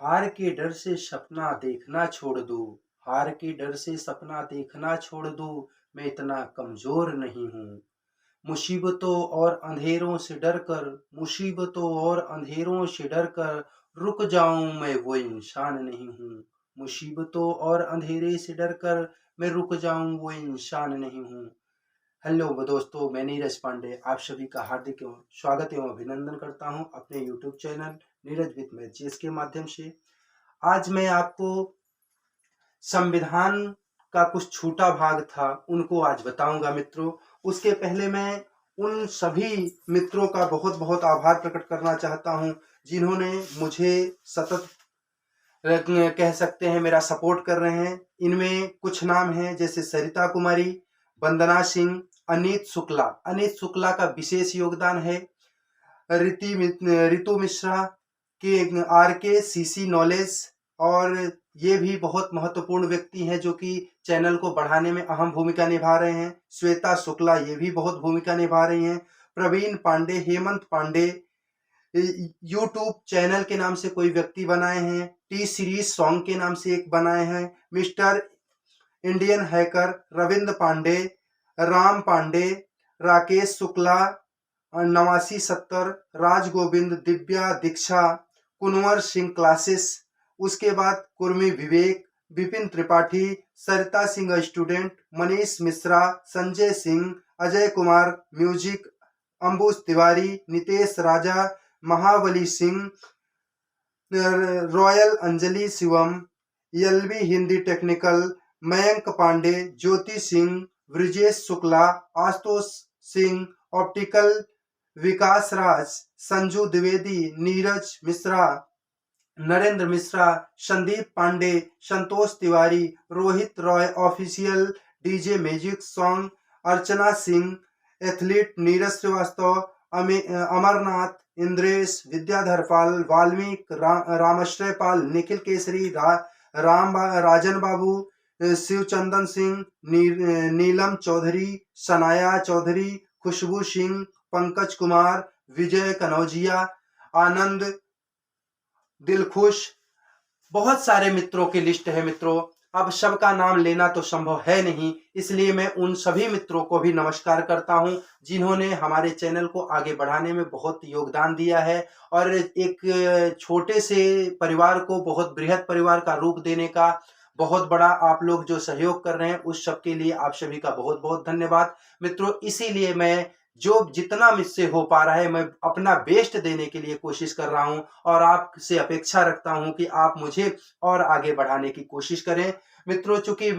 हार के डर से सपना देखना छोड़ दो। हार के डर से सपना देखना छोड़ दो। मैं इतना कमजोर नहीं हूँ। मुसीबतों और अंधेरों से डरकर, मुसीबतों और अंधेरों से डरकर रुक जाऊं मैं वो इंसान नहीं हूँ। मुसीबतों और अंधेरे से डरकर मैं रुक जाऊं वो इंसान नहीं हूँ। हेलो दोस्तों, मैं नीरज पांडे आप सभी का हार्दिक स्वागत एवं अभिनंदन करता हूं अपने YouTube channel Neeraj with matches के माध्यम से। आज मैं आपको संविधान का कुछ छूटा भाग था उनको आज बताऊंगा मित्रों। उसके पहले मैं उन सभी मित्रों का बहुत बहुत आभार प्रकट करना चाहता हूं जिन्होंने मुझे सतत कह सकते हैं मेरा सपोर्ट कर रहे हैं। इनमें कुछ नाम हैं जैसे सरिता कुमारी, वंदना सिंह, अनीत शुक्ला। अनीत शुक्ला का विशेष योगदान है। रितु मिश्रा के, आर के सीसी नॉलेज, और ये भी बहुत महत्वपूर्ण व्यक्ति हैं जो कि चैनल को बढ़ाने में अहम भूमिका निभा रहे हैं। श्वेता शुक्ला ये भी बहुत भूमिका निभा रही हैं। प्रवीण पांडे, हेमंत पांडे यूट्यूब चैनल के नाम से कोई व्यक्ति बनाए हैं। टी सीरीज सॉन्ग के नाम से एक बनाए हैं। Mister Indian hacker Ravindra Pandey, Ram Pandey, Rakesh Shukla, 8970, Raj Govind, Divya Diksha, Kunwar Singh classes, उसके बाद Kurmi Vivek, Vipin Tripathi, Sarita Singh student, Manish Mishra, Sanjay Singh, Ajay Kumar music, Ambuj Tiwari, Nitesh Raja, Mahabali Singh, royal Anjali Shivam, LB Hindi technical, Mayank Pandey, Jyoti Singh, Brijesh Shukla, Ashutosh Singh optical, Vikas Raj, Sanju Dwivedi, Neeraj Mishra, Narendra Mishra, Sandeep Pandey, Santosh Tiwari, Rohit Roy official, DJ magic song, Archana Singh, athlete Neeraj Srivastava, Amarnath, Indresh, Vidyadhar Pal, Valmiki, Ramashray Pal, Nikhil Kesari, Rajan Babu, Shivchandan Singh, Neelam Chaudhary, Sanaya Chaudhary, Khushboo Singh, Pankaj Kumar, Vijay Kanojia, Anand, Dilkhush, बहुत सारे मित्रों की लिस्ट है मित्रों। अब सबका नाम लेना तो संभव है नहीं, इसलिए मैं उन सभी मित्रों को भी नमस्कार करता हूं जिन्होंने हमारे चैनल को आगे बढ़ाने में बहुत योगदान दिया है और एक छोटे से परिवार को बहुत बृहद परिवार का रूप देने का बहुत बड़ा आप लोग जो सहयोग कर रहे हैं उस सब के लिए आप सभी का बहुत बहुत धन्यवाद मित्रों। इसीलिए मैं जो जितना मुझसे हो पा रहा है मैं अपना बेस्ट देने के लिए कोशिश कर रहा हूं और आपसे अपेक्षा रखता हूं कि आप मुझे और आगे बढ़ाने की कोशिश करें मित्रों। चूंकि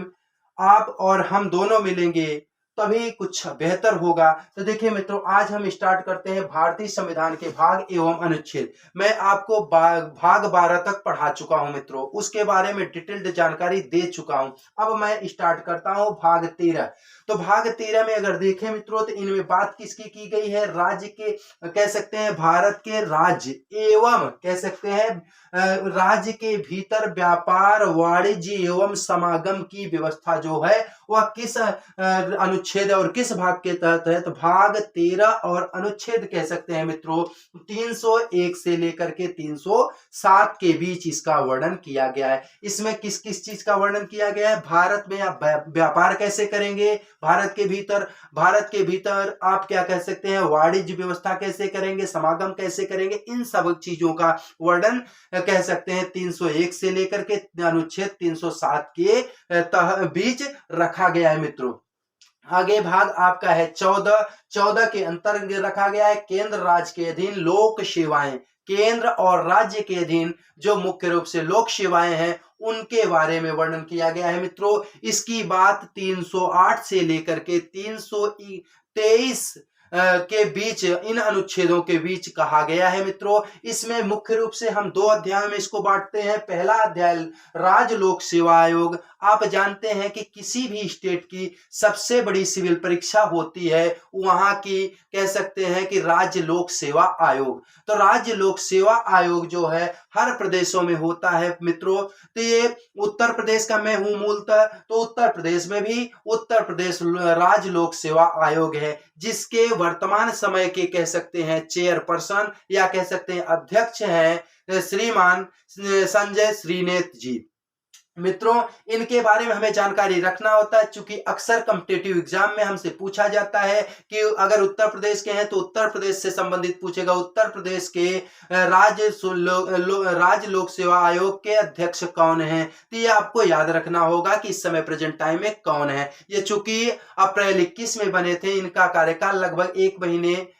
आप और हम दोनों मिलेंगे तभी कुछ बेहतर होगा। तो देखिए मित्रों, आज हम स्टार्ट करते हैं भारतीय संविधान के भाग एवं अनुच्छेद। मैं आपको भाग 12 तक पढ़ा चुका हूं मित्रों, उसके बारे में डिटेल्ड जानकारी दे चुका हूं। अब मैं स्टार्ट करता हूं भाग 13। तो भाग 13 में अगर देखें मित्रों तो इनमें बात किसकी की गई है? राज्य के, कह सकते हैं भारत के राज्य एवं कह सकते हैं राज्य के भीतर व्यापार, वाणिज्य एवं समागम की व्यवस्था जो है वह किस अनुच्छेद और किस भाग के तहत है? तो भाग 13 और अनुच्छेद कह सकते हैं मित्रों 301 से लेकर के 307 के बीच इसका वर्णन किया गया है। इसमें किस किस चीज का वर्णन किया गया है? भारत में आप व्यापार कैसे करेंगे, भारत के भीतर आप क्या कह सकते हैं वाणिज्य व्यवस्था कैसे करेंगे, समागम कैसे करेंगे, इन सब चीजों का वर्णन कह सकते हैं 301 से लेकर के अनुच्छेद 307 के बीच रखा गया है मित्रों। आगे भाग आपका है 14 के अंतर्गत रखा गया है केंद्र राज्य के अधीन लोक सेवाएं। केंद्र और राज्य के अधीन जो मुख्य रूप से लोक सेवाएं हैं उनके बारे में वर्णन किया गया है मित्रों। इसकी बात 308 से लेकर के 323 के बीच, इन अनुच्छेदों के बीच कहा गया है मित्रों। इसमें मुख्य रूप से हम 2 अध्याय में इसको बांटते हैं। पहला अध्याय राज्य लोक सेवा आयोग। आप जानते हैं कि किसी भी स्टेट की सबसे बड़ी सिविल परीक्षा होती है वहां की, कह सकते हैं कि राज्य लोक सेवा आयोग। तो राज्य लोक सेवा आयोग जो है हर प्रदेशों में होता है मित्रों। तो ये उत्तर प्रदेश का मैं हूं मूलतः, तो उत्तर प्रदेश में भी उत्तर प्रदेश राज्य लोक सेवा आयोग है जिसके वर्तमान समय के कह सकते हैं चेयरपर्सन या कह सकते हैं अध्यक्ष हैं श्रीमान संजय श्रीनेत जी। मित्रों, इनके बारे में हमें जानकारी रखना होता है, चूंकि अक्सर कॉम्पिटिटिव एग्जाम में हमसे पूछा जाता है कि अगर उत्तर प्रदेश के हैं तो उत्तर प्रदेश से संबंधित पूछेगा। उत्तर प्रदेश के राज्य लोक सेवा आयोग के अध्यक्ष कौन हैं, तो ये आपको याद रखना होगा कि इस समय प्रेजेंट टाइम में कौन है। ये चूंकि अप्रैल 21 में बने थे, इनका कार्यकाल लगभग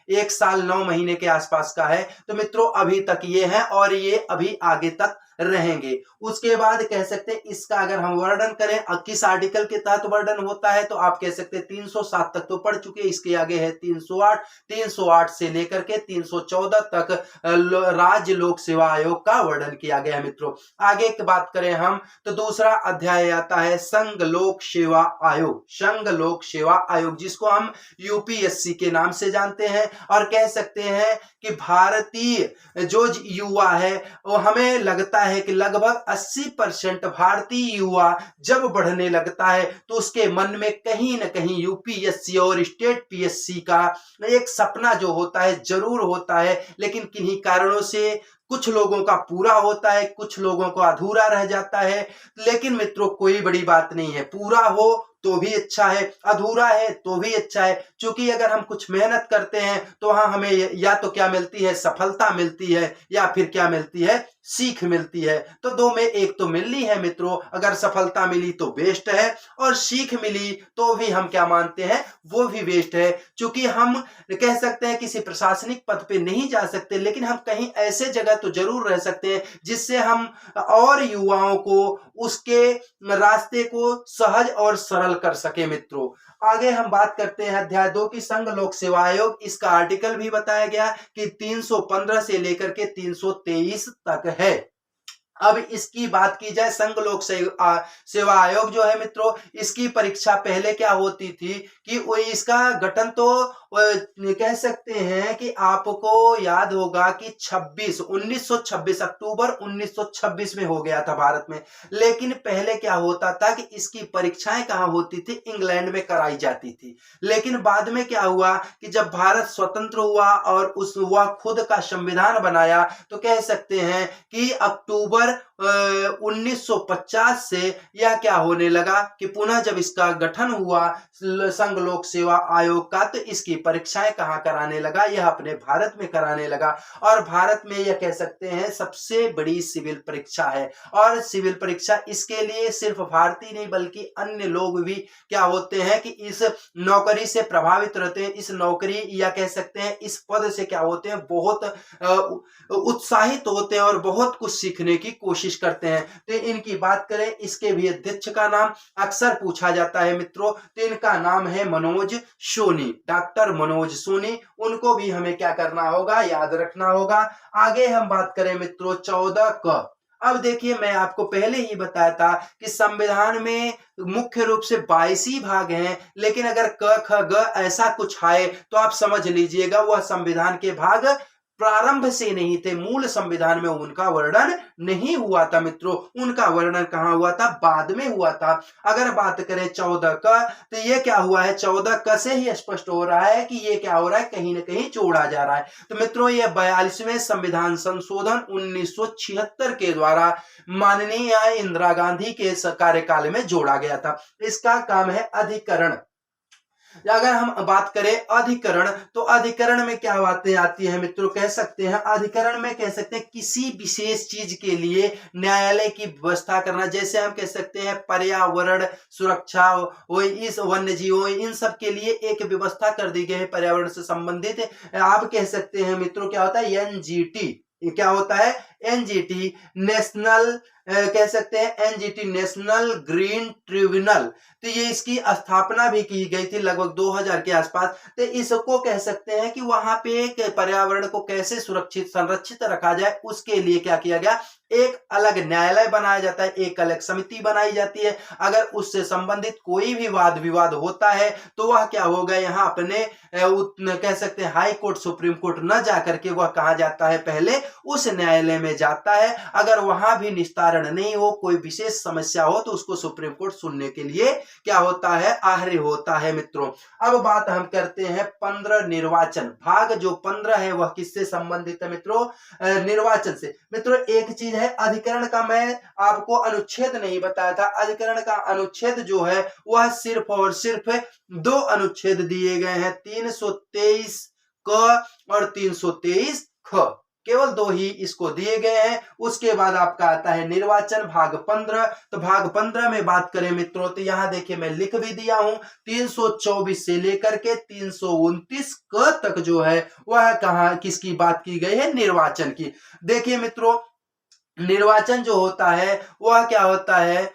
1 साल 9 महीने के आसपास का है। तो मित्रों, अभी तक ये है और ये अभी आगे तक रहेंगे। उसके बाद कह सकते हैं इसका अगर हम वर्णन करें किस आर्टिकल के तहत वर्णन होता है, तो आप कह सकते हैं 307 तक तो पढ़ चुके, इसके आगे है 308 से लेकर के 314 तक राज्य लोक सेवा आयोग का वर्णन किया गया है। मित्रों, आगे की बात करें हम तो दूसरा अध्याय आता है संघ लोक सेवा आयोग। संघ लोक सेवा आयोग जिसको हम यूपीएससी के नाम से जानते हैं, और कह सकते हैं कि भारतीय जो युवा है वो हमें लगता है कि लगभग 80% भारतीय युवा जब बढ़ने लगता है तो उसके मन में कहीं ना कहीं यूपीएससी और स्टेट पीएससी का एक सपना जो होता है जरूर होता है, लेकिन किन्हीं कारणों से कुछ लोगों का पूरा होता है, कुछ लोगों को अधूरा रह जाता है। लेकिन मित्रों, कोई बड़ी बात नहीं है, पूरा हो तो भी अच्छा है, अधूरा है तो भी अच्छा है, क्योंकि अगर हम कुछ मेहनत करते हैं तो वहां हमें या तो क्या मिलती है, सफलता मिलती है, या फिर क्या मिलती है, सीख मिलती है। तो दो में एक तो मिलनी है मित्रों। अगर सफलता मिली तो बेस्ट है, और सीख मिली तो भी हम क्या मानते हैं, वो भी बेस्ट है। क्योंकि हम कह सकते हैं किसी प्रशासनिक पद पे नहीं जा सकते, लेकिन हम कहीं ऐसे जगह तो जरूर रह सकते हैं जिससे हम और युवाओं को उसके रास्ते को सहज और सरल कर सके। मित्रों, आगे हम बात करते हैं अध्याय 2 की संघ लोक सेवा आयोग। इसका आर्टिकल भी बताया गया कि 315 से लेकर के 323 तक है। अब इसकी बात की जाए, संघ लोक सेवा आयोग जो है मित्रों, इसकी परीक्षा पहले क्या होती थी कि वो इसका गठन तो कह सकते हैं कि आपको याद होगा कि 1926 अक्टूबर 1926 में हो गया था भारत में। लेकिन पहले क्या होता था कि इसकी परीक्षाएं कहाँ होती थी, इंग्लैंड में कराई जाती थी। लेकिन बाद में क्या हुआ कि जब भारत स्वतंत्र हुआ और वह खुद का संविधान बनाया, तो कह सकते हैं कि अक्टूबर 1950 से यह क्या होने लगा कि पुनः जब इसका गठन हुआ संघ लोक सेवा आयोग का, तो इसकी परीक्षाएं कहां कराने लगा, यह अपने भारत में कराने लगा। और भारत में यह कह सकते हैं सबसे बड़ी सिविल परीक्षा है। और सिविल परीक्षा इसके लिए सिर्फ भारतीय नहीं बल्कि अन्य लोग भी क्या होते हैं कि इस नौकरी से प्रभावित रहते हैं। इस नौकरी या कह सकते हैं इस पद से क्या होते हैं, बहुत उत्साहित होते हैं और बहुत कुछ सीखने की कोशिश करते हैं। तो इनकी बात करें, इसके भी अध्यक्ष का नाम अक्सर पूछा जाता है मित्रों, तो इनका नाम है मनोज सोनी, डॉक्टर मनोज सोनी। उनको भी हमें क्या करना होगा, याद रखना होगा। आगे हम बात करें मित्रों 14 क। अब देखिए, मैं आपको पहले ही बताया था कि संविधान में मुख्य रूप से 22 ही भाग हैं, लेकिन अगर क ख ग ऐसा कुछ आए तो आप समझ लीजिएगा वह संविधान के भाग प्रारंभ से नहीं थे, मूल संविधान में उनका वर्णन नहीं हुआ था। मित्रों, उनका वर्णन कहां हुआ था, बाद में हुआ था। अगर बात करें 14 का, तो ये क्या हुआ है, 14 का से ही स्पष्ट हो रहा है कि ये क्या हो रहा है, कहीं ना कहीं जोड़ा जा रहा है। तो मित्रों, ये 42वें संविधान संशोधन 1976 के द्वारा माननीय इंदिरा गांधी के कार्यकाल में जोड़ा गया था। इसका काम है अधिकरण। अगर हम बात करें अधिकरण, तो अधिकरण में क्या बातें आती है मित्रों, कह सकते हैं अधिकरण में कह सकते हैं किसी विशेष चीज के लिए न्यायालय की व्यवस्था करना। जैसे हम कह सकते हैं पर्यावरण सुरक्षा हो, इस वन्य जीवों, इन सब के लिए एक व्यवस्था कर दी गई है पर्यावरण से संबंधित। आप कह सकते हैं मित्रों क्या होता है, एनजीटी। क्या होता है, एनजीटी नेशनल, कह सकते हैं एनजीटी नेशनल ग्रीन ट्रिब्यूनल। तो ये इसकी स्थापना भी की गई थी लगभग 2000 के आसपास। तो इसको कह सकते हैं कि वहां पे पर्यावरण को कैसे सुरक्षित संरक्षित रखा जाए, उसके लिए क्या किया गया, एक अलग न्यायालय बनाया जाता है, एक अलग समिति बनाई जाती है। अगर उससे संबंधित कोई भी वाद विवाद होता है तो वह क्या होगा, यहाँ अपने कह सकते हैं हाई कोर्ट सुप्रीम कोर्ट न जाकर के वह कहा जाता है, पहले उस न्यायालय में में जाता है। अगर वहां भी निस्तारण नहीं हो, कोई विशेष समस्या हो, तो उसको सुप्रीम कोर्ट सुनने के लिए क्या होता है, आह्य होता है मित्रों। अब बात हम करते हैं 15 निर्वाचन भाग। जो 15 है वह किससे संबंधित है मित्रों, निर्वाचन से। मित्रों एक चीज है, अधिकरण का मैं आपको अनुच्छेद नहीं बताया था। अधिकरण का अनुच्छेद जो है वह सिर्फ और सिर्फ 2 अनुच्छेद दिए गए हैं, 323 क और 323 ख, केवल 2 ही इसको दिए गए हैं। उसके बाद आपका आता है निर्वाचन भाग 15। तो भाग 15 में बात करें मित्रों, तो यहां देखिए मैं लिख भी दिया हूं, 324 से लेकर के 329 क तक जो है वह कहां किसकी बात की गई है, निर्वाचन की। देखिए मित्रों, निर्वाचन जो होता है वह क्या होता है,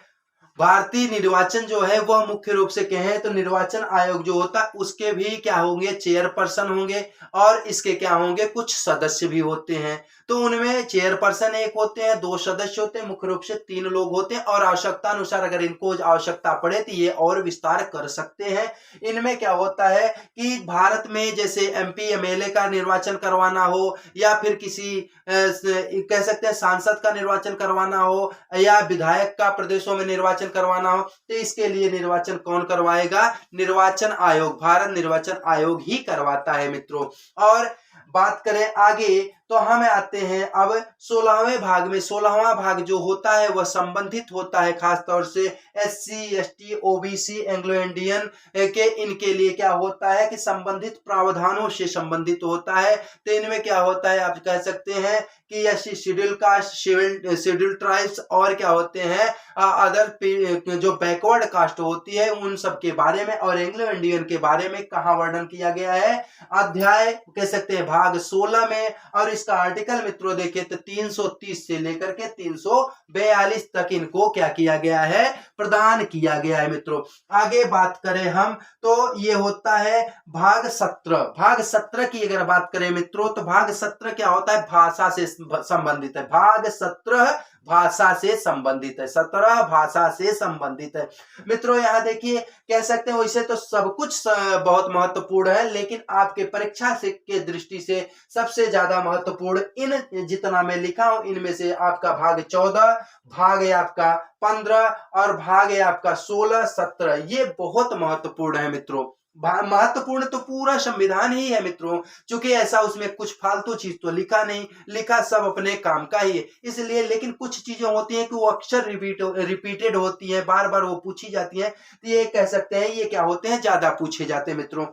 भारतीय निर्वाचन जो है वह मुख्य रूप से कहें तो निर्वाचन आयोग जो होता है उसके भी क्या होंगे, चेयरपर्सन होंगे, और इसके क्या होंगे, कुछ सदस्य भी होते हैं। तो उनमें चेयरपर्सन एक होते हैं, 2 सदस्य होते हैं, मुख्य रूप से 3 लोग होते हैं, और आवश्यकता अनुसार अगर इनको आवश्यकता पड़े तो ये और विस्तार कर सकते हैं। इनमें क्या होता है कि भारत में जैसे एमपी एमएलए का निर्वाचन करवाना हो, या फिर किसी कह सकते हैं सांसद का निर्वाचन करवाना हो, या विधायक का प्रदेशों में निर्वाचन करवाना हो, तो इसके लिए निर्वाचन कौन करवाएगा, निर्वाचन आयोग, भारत निर्वाचन आयोग ही करवाता है मित्रों। और बात करें आगे तो हम आते हैं अब 16वें भाग में। 16वां भाग जो होता है वह संबंधित होता है खास तौर से SC ST OBC Anglo Indian के, इनके लिए क्या होता है कि संबंधित प्रावधानों से संबंधित होता है। तो इनमें क्या होता है, आप कह सकते हैं कि SC schedule caste, schedule tribes, और क्या होते हैं अदर जो बैकवर्ड कास्ट होती है उन सब के बारे में, और एंग्लो इंडियन के बारे में कहां वर्णन किया गया है, अध्याय कह सकते हैं भाग 16 में। और इसका आर्टिकल मित्रों देखें तो 330 से लेकर के 342 तक इनको क्या किया गया है, प्रदान किया गया है मित्रों। आगे बात करें हम तो ये होता है भाग 17। भाग 17 की अगर बात करें मित्रों, तो भाग 17 क्या होता है, भाषा से संबंधित है। भाग 17 भाषा से संबंधित है, 17 भाषा से संबंधित है मित्रों। यहां देखिए कह सकते हैं वैसे तो सब कुछ बहुत महत्वपूर्ण है, लेकिन आपके परीक्षा से के दृष्टि से सबसे ज्यादा महत्वपूर्ण इन जितना मैं लिखा हूं इनमें से आपका भाग 14, भाग है आपका 15, और भाग है आपका 16 17, ये बहुत महत्वपूर्ण है मित्रों। महत्वपूर्ण तो पूरा संविधान ही है मित्रों, क्योंकि ऐसा उसमें कुछ फालतू चीज तो लिखा नहीं, लिखा सब अपने काम का ही है इसलिए। लेकिन कुछ चीजें होती हैं कि वो अक्सर रिपीटेड होती हैं, बार बार वो पूछी जाती हैं, तो ये कह सकते हैं ये क्या होते हैं, ज्यादा पूछे जाते हैं मित्रों।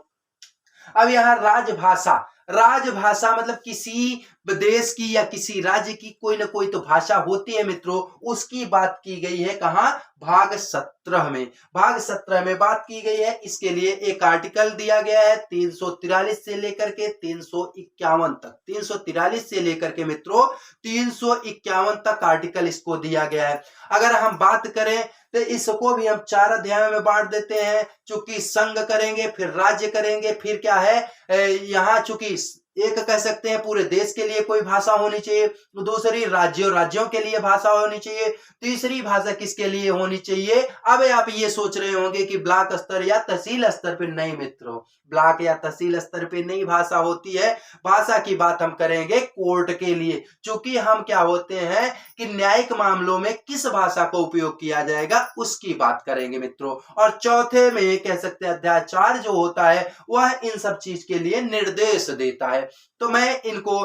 अब यहाँ राजभाषा, राजभाषा मतलब किसी देश की या किसी राज्य की कोई ना कोई तो भाषा होती है मित्रों, उसकी बात की गई है कहां, भाग 17 में। भाग 17 में बात की गई है, इसके लिए एक आर्टिकल दिया गया है 343 से लेकर के 351 तक, 343 से लेकर के मित्रों 351 तक आर्टिकल इसको दिया गया है। अगर हम बात करें तो इसको भी हम 4 अध्यायों में बांट देते हैं, चूंकि संघ करेंगे, फिर राज्य करेंगे, फिर क्या है यहाँ चूंकि एक कह सकते हैं पूरे देश के लिए कोई भाषा होनी चाहिए, दूसरी राज्यों के लिए भाषा होनी चाहिए, तीसरी भाषा किसके लिए होनी चाहिए। अब आप ये सोच रहे होंगे कि ब्लॉक स्तर या तहसील स्तर पे, नहीं मित्रों, ब्लॉक या तहसील स्तर पे नहीं भाषा होती है। भाषा की बात हम करेंगे कोर्ट के लिए, क्योंकि हम क्या होते हैं कि न्यायिक मामलों में किस भाषा को उपयोग किया जाएगा उसकी बात करेंगे मित्रों। और चौथे में कह सकते हैं अध्याय 4 जो होता है वह इन सब चीज के लिए निर्देश देता है। तो मैं इनको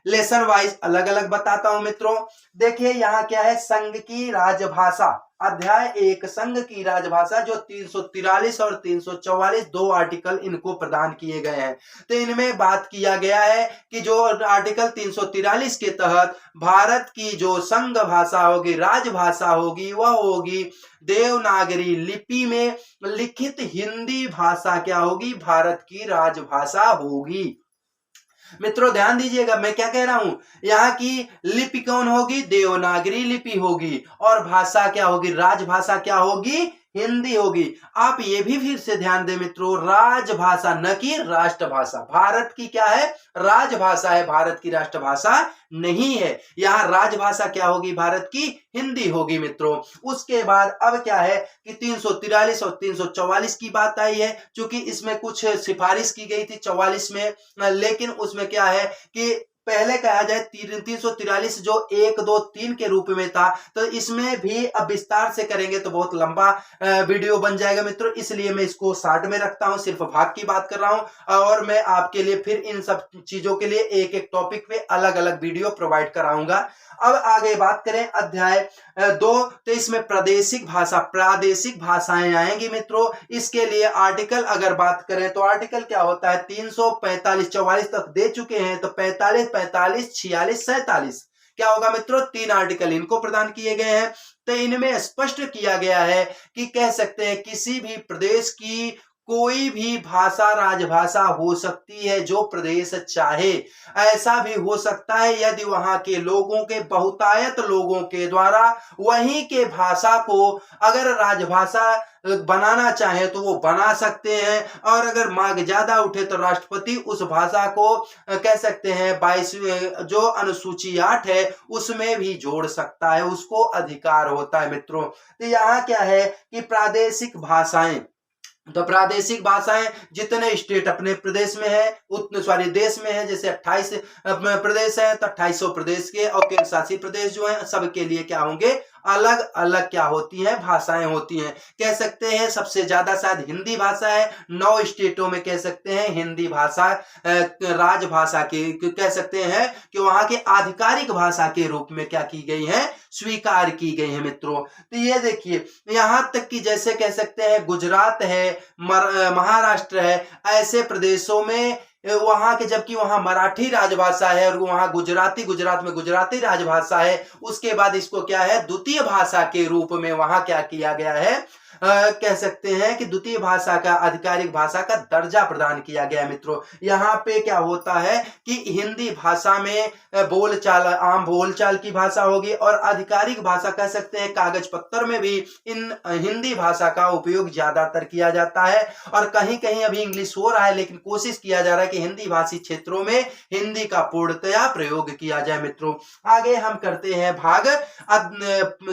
लेसन वाइज अलग अलग बताता हूं मित्रों। देखिए यहाँ क्या है, संघ की राजभाषा, अध्याय 1 संघ की राजभाषा, जो 343 और 344 2 आर्टिकल इनको प्रदान किए गए हैं। तो इनमें बात किया गया है कि जो आर्टिकल 343 के तहत भारत की जो संघ भाषा होगी, राजभाषा होगी, वह होगी देवनागरी लिपि में लिखित हिंदी भाषा क्या होगी, भारत की राजभाषा होगी। मित्रों ध्यान दीजिएगा मैं क्या कह रहा हूं, यहाँ की लिपि कौन होगी, देवनागरी लिपि होगी, और भाषा क्या होगी, राजभाषा क्या होगी, हिंदी होगी। आप ये भी फिर से ध्यान दें मित्रों, राजभाषा न कि राष्ट्रभाषा। भारत की क्या है, राजभाषा है, भारत की राष्ट्रभाषा नहीं है। यहाँ राजभाषा क्या होगी, भारत की हिंदी होगी मित्रों। उसके बाद अब क्या है कि 343 और 344 की बात आई है, क्योंकि इसमें कुछ सिफारिश की गई थी 44 में, लेकिन उसमें क्या है कि पहले कहा जाए 343 जो 1 2 3 के रूप में था, तो इसमें भी अब विस्तार से करेंगे तो बहुत लंबा वीडियो बन जाएगा मित्रों, इसलिए मैं इसको शार्ट में रखता हूं, सिर्फ भाग की बात कर रहा हूं और मैं आपके लिए फिर इन सब चीजों के लिए एक एक टॉपिक पे अलग अलग वीडियो प्रोवाइड कराऊंगा। अब आगे बात करें अध्याय 2, तो इसमें प्रादेशिक भाषाएं आएंगी मित्रों। इसके लिए आर्टिकल अगर बात करें तो आर्टिकल क्या होता है, 345 44 तक दे चुके हैं, तो 45 45 46 47 क्या होगा मित्रों, 3 आर्टिकल इनको प्रदान किए गए हैं। तो इनमें स्पष्ट किया गया है कि कह सकते हैं किसी भी प्रदेश की कोई भी भाषा राजभाषा हो सकती है जो प्रदेश चाहे। ऐसा भी हो सकता है यदि वहां के लोगों के बहुतायत लोगों के द्वारा वहीं के भाषा को अगर राजभाषा बनाना चाहे तो वो बना सकते हैं, और अगर मांग ज्यादा उठे तो राष्ट्रपति उस भाषा को कह सकते हैं 22 जो अनुसूची 8 है उसमें भी जोड़ सकता है, उसको अधिकार होता है मित्रों। तो यहाँ क्या है कि प्रादेशिक भाषाएं, तो प्रादेशिक भाषाएं जितने स्टेट अपने प्रदेश में है उतने देश में है, जैसे 28 प्रदेश है तो 2800 प्रदेश के और केंद्र शासित प्रदेश जो है सबके लिए क्या होंगे, अलग अलग क्या होती हैं, भाषाएं होती हैं। कह सकते हैं सबसे ज्यादा शायद हिंदी भाषा है, 9 स्टेटों में कह सकते हैं हिंदी भाषा राजभाषा के कह सकते हैं कि वहां के आधिकारिक भाषा के रूप में क्या की गई है, स्वीकार की गई है मित्रों। तो ये देखिए यहां तक कि जैसे कह सकते हैं गुजरात है, महाराष्ट्र है, ऐसे प्रदेशों में वहां के जबकि वहां मराठी राजभाषा है और वहां गुजरात में गुजराती राजभाषा है, उसके बाद इसको क्या है द्वितीय भाषा के रूप में वहां क्या किया गया है, कह सकते हैं कि द्वितीय भाषा का आधिकारिक भाषा का दर्जा प्रदान किया गया है मित्रों। यहाँ पे क्या होता है कि हिंदी भाषा में बोलचाल आम बोलचाल की भाषा होगी और आधिकारिक भाषा कह सकते हैं कागज पत्तर में भी इन हिंदी भाषा का उपयोग ज्यादातर किया जाता है, और कहीं कहीं अभी इंग्लिश हो रहा है लेकिन कोशिश किया जा रहा है कि हिंदी भाषी क्षेत्रों में हिंदी का पूर्णतया प्रयोग किया जाए मित्रों। आगे हम करते हैं भाग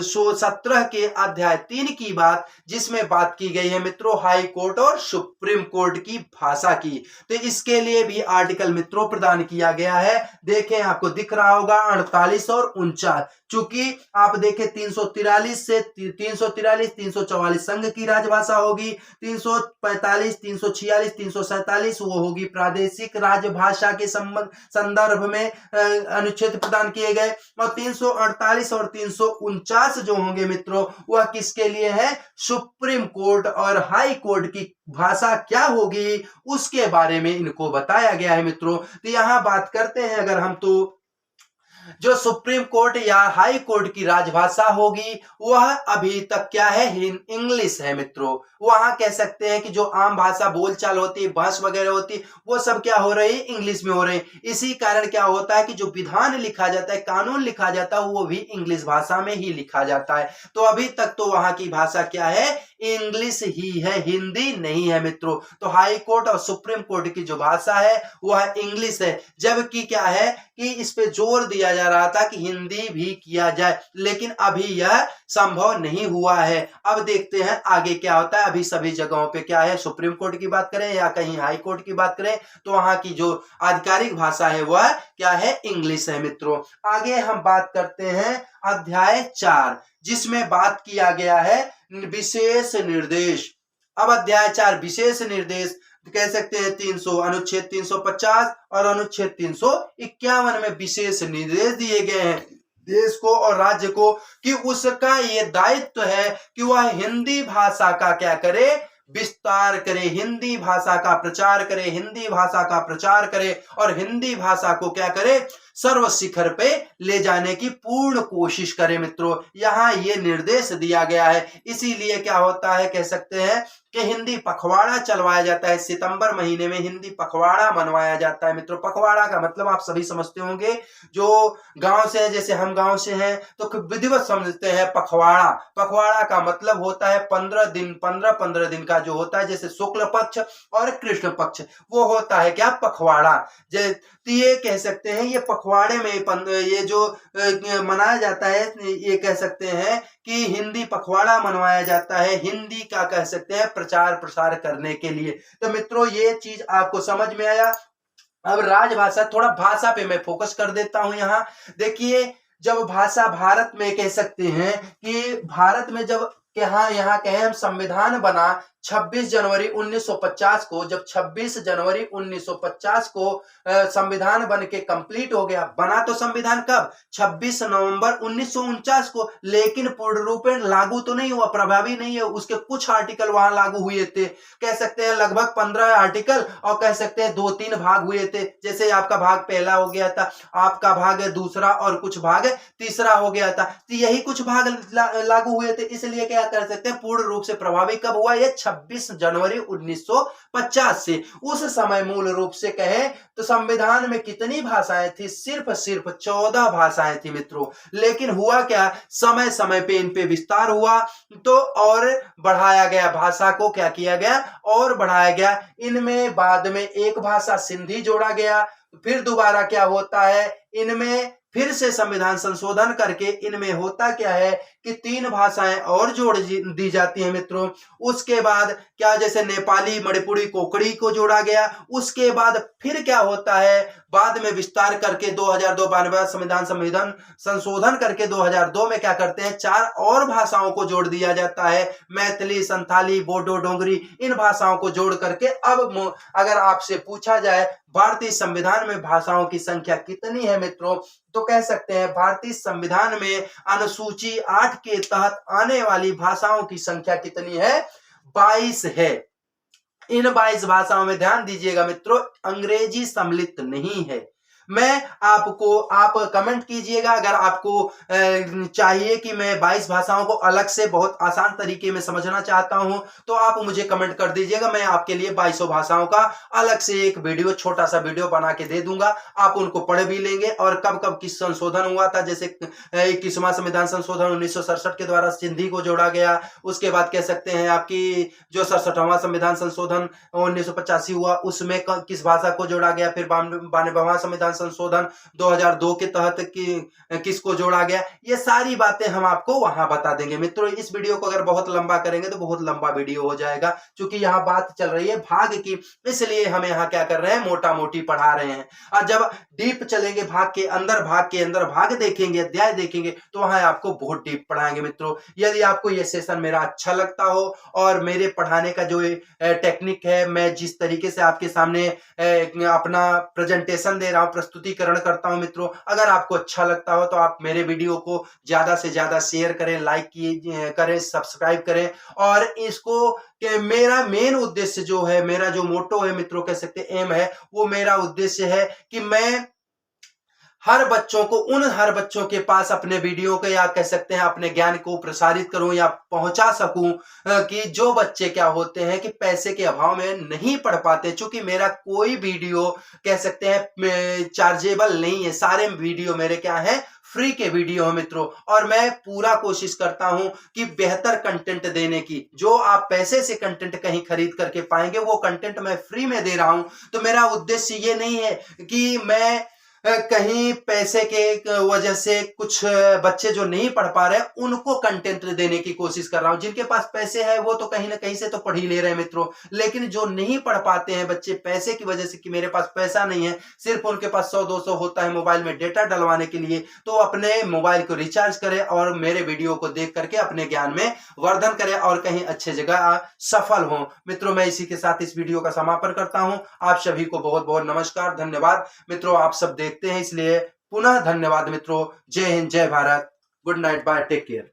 17 के अध्याय 3 की बात, जिसमें बात की गई है मित्रों हाई कोर्ट और सुप्रीम कोर्ट की भाषा की। तो इसके लिए भी आर्टिकल मित्रों प्रदान किया गया है, देखें आपको दिख रहा होगा 48 और 49। चूंकि आप देखें 343 से 344 संघ की राजभाषा होगी, 345 346 347 वो होगी प्रादेशिक राजभाषा के संदर्भ में अनुच्छेद प्रदान किए गए, और 348 और 349 जो होंगे मित्रों वह किसके लिए है, सुप्रीम कोर्ट और हाई कोर्ट की भाषा क्या होगी उसके बारे में इनको बताया गया है मित्रों। तो यहां बात करते हैं अगर हम, तो जो सुप्रीम कोर्ट या हाई कोर्ट की राजभाषा होगी वह अभी तक क्या है, इंग्लिश है मित्रों। वहां कह सकते हैं कि जो आम भाषा बोलचाल होती है, बहस वगैरह होती है, वो सब क्या हो रही है, इंग्लिश में हो रही है। इसी कारण क्या होता है कि जो विधान लिखा जाता है, कानून लिखा जाता है, वो भी इंग्लिश भाषा में ही लिखा जाता है। तो अभी तक तो वहां की भाषा क्या है, इंग्लिश ही है, हिंदी नहीं है मित्रों। तो हाई कोर्ट और सुप्रीम कोर्ट की जो भाषा है वह इंग्लिश है, जबकि क्या है कि इस पे जोर दिया जा रहा था कि हिंदी भी किया जाए, लेकिन अभी यह संभव नहीं हुआ है। अब देखते हैं आगे क्या होता है। अभी सभी जगहों पे क्या है, सुप्रीम कोर्ट की बात करें या कहीं हाई कोर्ट की बात करें तो वहां की जो आधिकारिक भाषा है वह क्या है, इंग्लिश है मित्रों। आगे हम बात करते हैं अध्याय 4, जिसमें बात किया गया है विशेष निर्देश। अब अध्याय 4 विशेष निर्देश कह सकते हैं 300 अनुच्छेद 350 और अनुच्छेद 351 में विशेष निर्देश दिए गए हैं देश को और राज्य को कि उसका ये दायित्व है कि वह हिंदी भाषा का क्या करे, विस्तार करे, हिंदी भाषा का प्रचार करे, हिंदी भाषा का प्रचार करे और हिंदी भाषा को क्या करे, सर्व शिखर पे ले जाने की पूर्ण कोशिश करे मित्रों। यहाँ ये निर्देश दिया गया है। इसीलिए क्या होता है, कह सकते हैं कि हिंदी पखवाड़ा चलवाया जाता है। सितंबर महीने में हिंदी पखवाड़ा मनवाया जाता है मित्रों। पखवाड़ा का मतलब आप सभी समझते होंगे, जो गांव से है, जैसे हम गांव से हैं तो विधिवत समझते हैं पखवाड़ा। पखवाड़ा का मतलब होता है 15 दिन का जो होता है, जैसे शुक्ल पक्ष और कृष्ण पक्ष, वो होता है क्या, पखवाड़ा। तो ये कह सकते हैं ये पखवाड़े में ये जो मनाया जाता है, ये कह सकते हैं कि हिंदी पखवाड़ा मनवाया जाता है, हिंदी का कह सकते हैं प्रचार प्रसार करने के लिए। तो मित्रों ये चीज आपको समझ में आया। अब राजभाषा, थोड़ा भाषा पे मैं फोकस कर देता हूं यहाँ। देखिए, जब भाषा भारत में कह सकते हैं कि भारत में जब यहाँ कहें हम संविधान बना 26 जनवरी 1950 को, जब 26 जनवरी 1950 को संविधान बन के कंप्लीट हो गया। बना तो संविधान कब? 26 नवंबर 1949 को, लेकिन पूर्ण रूप में लागू तो नहीं हुआ, प्रभावी नहीं है। उसके कुछ आर्टिकल वहां लागू हुए थे, कह सकते हैं लगभग 15 आर्टिकल, और कह सकते हैं 2-3 भाग हुए थे। जैसे आपका भाग पहला हो गया था, आपका भाग दूसरा, और कुछ भाग तीसरा हो गया था। तो यही कुछ भाग लागू हुए थे, इसलिए क्या कर सकते हैं, पूर्ण रूप से प्रभावी कब हुआ? ये 26 जनवरी 1950 से। उस समय मूल रूप से कहे तो संविधान में कितनी भाषाएं थी? सिर्फ 14 भाषाएं थी मित्रों। लेकिन हुआ क्या, समय समय पे इन पे विस्तार हुआ, तो और बढ़ाया गया, भाषा को क्या किया गया, और बढ़ाया गया। इनमें बाद में एक भाषा सिंधी जोड़ा गया, फिर दोबारा क्या होता है, इनमें फिर से संविधान संशोधन करके इनमें होता क्या है कि 3 भाषाएं और जोड़ दी जाती हैं मित्रों। उसके बाद क्या, जैसे नेपाली, मणिपुरी, कोंकणी को जोड़ा गया। उसके बाद फिर क्या होता है, बाद में विस्तार करके 2002 संविधान संशोधन करके 2002 में क्या करते हैं, 4 और भाषाओं को जोड़ दिया जाता है। मैथिली, संथाली, बोडो, डोंगरी, इन भाषाओं को जोड़ करके अब अगर आपसे पूछा जाए भारतीय संविधान में भाषाओं की संख्या कितनी है मित्रों, तो कह सकते हैं भारतीय संविधान में अनुसूची 8 के तहत आने वाली भाषाओं की संख्या कितनी है? 22 है। इन 22 भाषाओं में ध्यान दीजिएगा मित्रों, अंग्रेजी सम्मिलित नहीं है। मैं आपको, आप कमेंट कीजिएगा अगर आपको चाहिए कि मैं 22 भाषाओं को अलग से बहुत आसान तरीके में समझना चाहता हूं, तो आप मुझे कमेंट कर दीजिएगा। मैं आपके लिए 22 भाषाओं का अलग से एक वीडियो, छोटा सा वीडियो बना के दे दूंगा। आप उनको पढ़ भी लेंगे, और कब कब किस संशोधन हुआ था। जैसे 21वां संविधान संशोधन 1967 के द्वारा सिंधी को जोड़ा गया। उसके बाद कह सकते हैं आपकी जो 67वां संविधान संशोधन 1985 हुआ, उसमें किस भाषा को जोड़ा गया। फिर 92वां संविधान संशोधन 2002 के तहत किसको जोड़ा गया। ये सारी बातें हम आपको वहां बता देंगे मित्रों। इस वीडियो को अगर बहुत लंबा करेंगे तो बहुत लंबा वीडियो हो जाएगा, क्योंकि यहाँ बात चल रही है भाग की, इसलिए हम यहाँ क्या कर रहे हैं, मोटा मोटी पढ़ा रहे हैं। और जब डीप चलेंगे, भाग के अंदर भाग देखेंगे, अध्याय देखेंगे, तो वहां आपको बहुत डीप पढ़ाएंगे मित्रों। यदि आपको ये सेशन मेरा अच्छा लगता हो, और मेरे पढ़ाने का जो टेक्निक है, मैं जिस तरीके से आपके सामने अपना प्रेजेंटेशन दे रहा हूं, प्रस्तुतिकरण करता हूं मित्रों, अगर आपको अच्छा लगता हो तो आप मेरे वीडियो को ज्यादा से ज्यादा शेयर करें, लाइक करें, सब्सक्राइब करें। और इसको कि मेरा मेन उद्देश्य जो है, मेरा जो मोटो है मित्रों, कह सकते एम है, वो मेरा उद्देश्य है कि मैं हर बच्चों के पास अपने वीडियो को, या कह सकते हैं अपने ज्ञान को प्रसारित करूं या पहुंचा सकूं, कि जो बच्चे क्या होते हैं कि पैसे के अभाव में नहीं पढ़ पाते। चूंकि मेरा कोई वीडियो कह सकते हैं चार्जेबल नहीं है, सारे वीडियो मेरे क्या है, फ्री के वीडियो है मित्रों। और मैं पूरा कोशिश करता हूं कि बेहतर कंटेंट देने की। जो आप पैसे से कंटेंट कहीं खरीद करके पाएंगे, वो कंटेंट मैं फ्री में दे रहा हूं। तो मेरा उद्देश्य ये नहीं है कि मैं कहीं पैसे के वजह से कुछ बच्चे जो नहीं पढ़ पा रहे हैं उनको कंटेंट देने की कोशिश कर रहा हूं। जिनके पास पैसे है वो तो कहीं ना कहीं से तो पढ़ ही ले रहे हैं मित्रों, लेकिन जो नहीं पढ़ पाते हैं बच्चे पैसे की वजह से, कि मेरे पास पैसा नहीं है, सिर्फ उनके पास 100-200 होता है मोबाइल में डेटा डलवाने के लिए, तो अपने मोबाइल को रिचार्ज करें और मेरे वीडियो को देख करके अपने ज्ञान में वर्धन करें और कहीं अच्छे जगह सफल हो मित्रों। मैं इसी के साथ इस वीडियो का समापन करता हूं। आप सभी को बहुत बहुत नमस्कार, धन्यवाद मित्रों। आप सब देखते हैं इसलिए पुनः धन्यवाद मित्रों। जय हिंद, जय Bharat, good night, bye, take care.